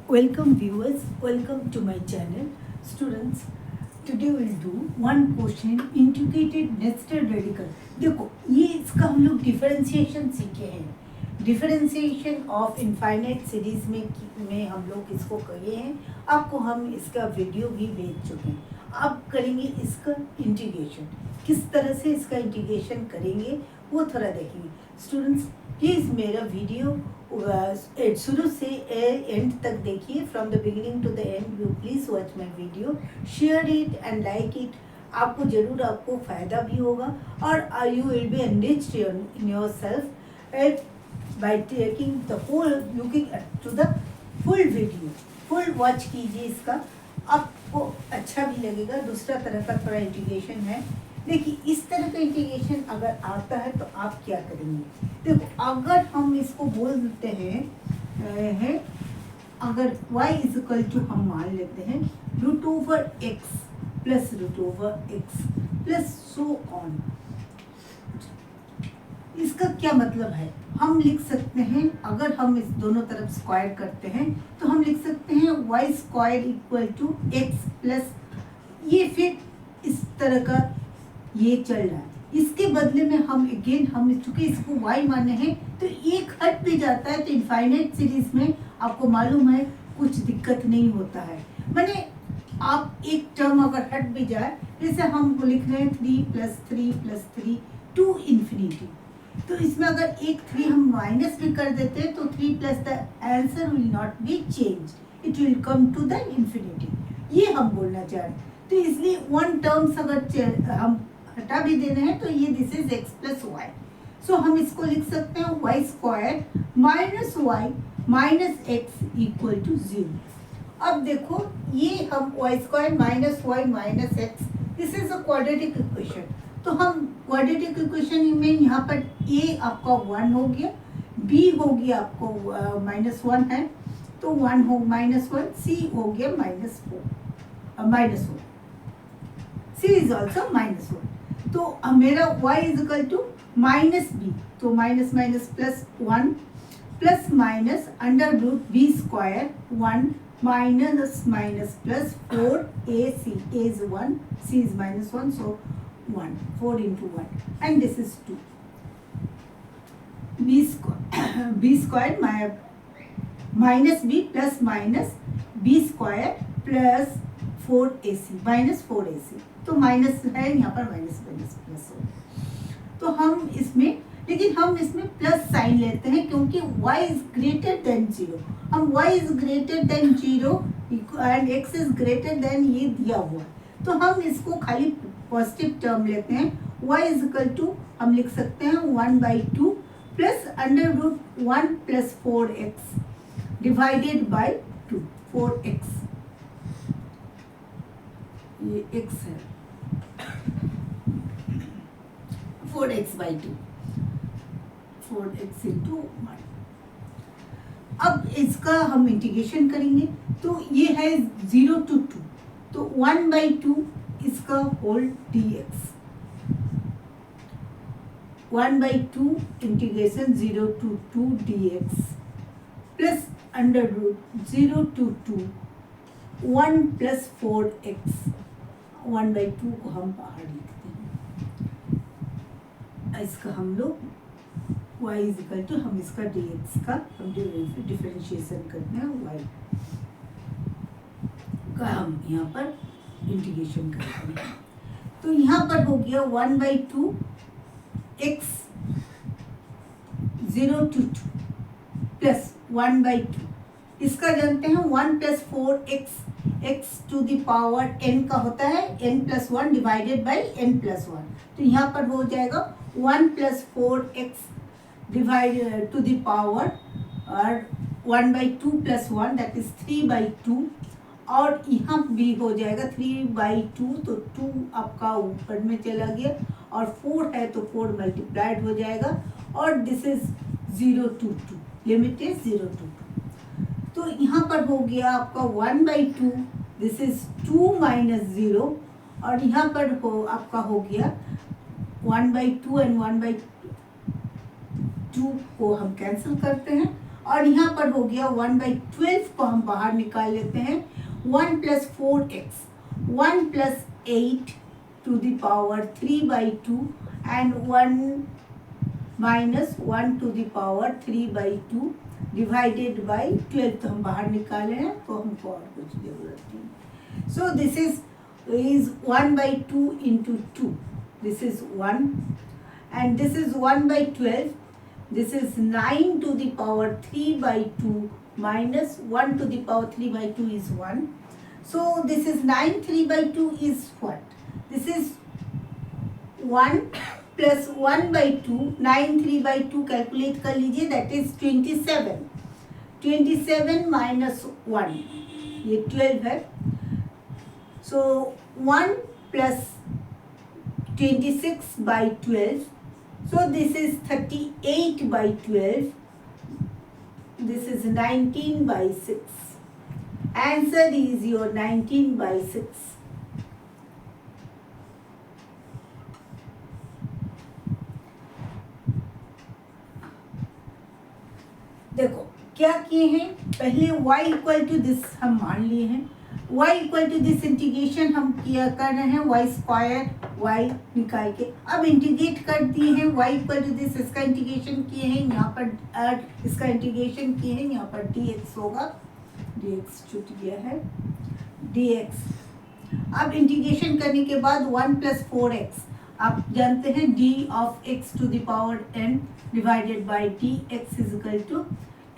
Welcome viewers, welcome to my channel. Students, today we'll do one question integrated nested radical. देखो ये इसका हम लोग डिफरेंशिएशन सीखे हैं. डिफरेंशिएशन ऑफ इनफाइनाइट सीरीज में हम लोग इसको किए हैं. आपको हम इसका वीडियो भी भेज चुके हैं. अब करेंगे इसका इंटीग्रेशन. किस तरह से इसका इंटीग्रेशन करेंगे वो थोड़ा देखेंगे. स्टूडेंट्स प्लीज़ मेरा वीडियो शुरू से एंड तक देखिए. From the beginning to the end you please watch my video, share it and like it. आपको ज़रूर आपको फ़ायदा भी होगा और you will be enriched in your self by taking the whole looking to the full video. Full watch कीजिए इसका, आपको अच्छा भी लगेगा. दूसरा तरह का थोड़ा इंटीग्रेशन है. देखिए इस तरह का इंटीग्रेशन अगर आता है तो आप क्या करेंगे. देखो अगर हम इसको बोल देते हैं अगर y इज इक्वल टू हम मान लेते हैं root over X plus root over X plus so on. इसका क्या मतलब है. हम लिख सकते हैं अगर हम इस दोनों तरफ स्क्वायर करते हैं तो हम लिख सकते हैं y square equal to X plus ये फिर इस तरह का ये चल रहा है. इसके बदले में हम चूंकि इसको y माने हैं तो एक हट भी जाता है तो इनफाइनाइट सीरीज में आपको मालूम है कुछ दिक्कत नहीं होता है. माने आप एक टर्म अगर हट भी जाए, जैसे हम लिख रहे हैं 3 + 3 टू इन्फिनिटी, तो इसमें अगर एक 3 हम माइनस भी कर देते हैं तो 3 plus the answer will not be change, it will come to the infinity. ये हम बोलना चाह रहे हैं. तो इसलिए वन टर्म्स अगर हम हटा भी दे रहे हैं तो ये this is x plus y. So हम इसको लिख सकते हैं y square minus y minus x equal to 0. अब देखो ये हम y square minus y minus x, this is a quadratic equation. तो हम क्वाड्रेटिक इक्वेशन में यहाँ पर a आपका 1 हो गया, b हो गया आपको -1 है तो 1 हो -1, c हो गया -4, c इज ऑल्सो -1. तो मेरा y is equal to minus b, तो minus minus plus 1 plus minus under root b square 1 minus minus plus 4ac, a is 1, c is -1, so 1, 4 into 1 and this is 2. b square minus b plus minus b square plus 4ac minus 4ac. तो minus है यहाँ पर minus plus हो. तो हम इसमें plus sign लेते हैं क्योंकि y इज ग्रेटर देन 0. हम y is greater than 0 and x is greater than ये दिया हुआ. तो हम इसको खाली पॉजिटिव टर्म लेते हैं. y इज इक्वल टू हम लिख सकते हैं 1/2 plus under root 1 plus 4x divided by 2. 4x ये x है 4x/2, 4x into 1. अब इसका हम इंटीग्रेशन करेंगे तो ये है 0 to 2, तो 1/2 इसका whole dx, 1/2 integration 0 to 2 dx plus under root 0 to 2 1 plus 4x. 1/2 को हम बाहर लिखते हैं. इसका हम लोग y इज इक्वल टू हम इसका dx का हम डिफरेंशिएशन करते हैं. y का हम यहाँ पर इंटीग्रेशन करते हैं. तो यहाँ पर हो गया 1/2 x 0 to 2 प्लस 1/2. इसका जानते हैं 1 plus 4x, x to the power n का होता है n plus 1 divided by n plus 1. तो यहाँ पर हो जाएगा 1 plus 4x divided to the power और 1/2 प्लस 1 दैट इज 3/2. और यहाँ भी हो जाएगा 3/2, तो 2 आपका ऊपर में चला गया और 4 है तो 4 मल्टीप्लाइड हो जाएगा और this is 0 to 2, limit is 0 to 2. तो यहाँ पर हो गया आपका 1/2, दिस इज 2 माइनस 0 और यहाँ पर आपका हो गया 1/2 एंड 1/2 को हम कैंसिल करते हैं और यहाँ पर हो गया 1/12 को हम बाहर निकाल लेते हैं. 1 + 4x, 1 + 8 to the power 3/2 and 1 - 1 to the power 3/2 divided by 12. तो हम बाहर निकाले हैं तो हमको और कुछ जरूरत नहीं. So this is 1/2 into 2. This is 1 and this is 1/12. This is 9 to the power 3/2 minus 1 to the power 3/2 is 1. So this is 9 3/2 is what? This is 1 plus 1/2. 9 3/2 calculate कर लीजिए, that is 27. 27 minus 1 ये 12 है. So 1 plus 26/12. So this is 38/12. This is 19/6. Answer is your 19/6. देखो क्या किए हैं, पहले y equal to this हम मान लिए हैं. y equal to this integration हम किया कर रहे हैं, y स्क्वायर y निकाल के. अब इंटीग्रेट कर दिए हैं, y इक्वल टू दिस इसका इंटीग्रेशन किए हैं, यहाँ पर इसका इंटीग्रेशन किए हैं, यहाँ पर dx होगा, dx छूट गया है, dx. अब इंटीग्रेशन करने के बाद 1 + 4x, आप जानते हैं d of x to the power n divided by dx is equal to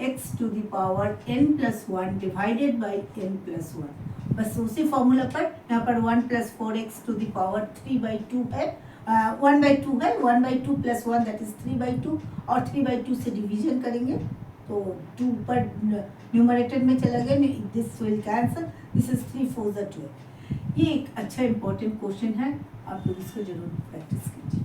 x to the power n plus 1 divided by n plus 1. बस उसी फॉर्मूला पर यहाँ पर 1 + 4x to the power 3/2 है, 1/2 है, 1/2 plus 1 that is 3/2 और 3/2 से division करेंगे तो 2 पर न्यूमरेटर में चला गया, this will cancel, this is 3 4 12. ये एक अच्छा इंपॉर्टेंट क्वेश्चन है, आप लोग इसको जरूर प्रैक्टिस कीजिए.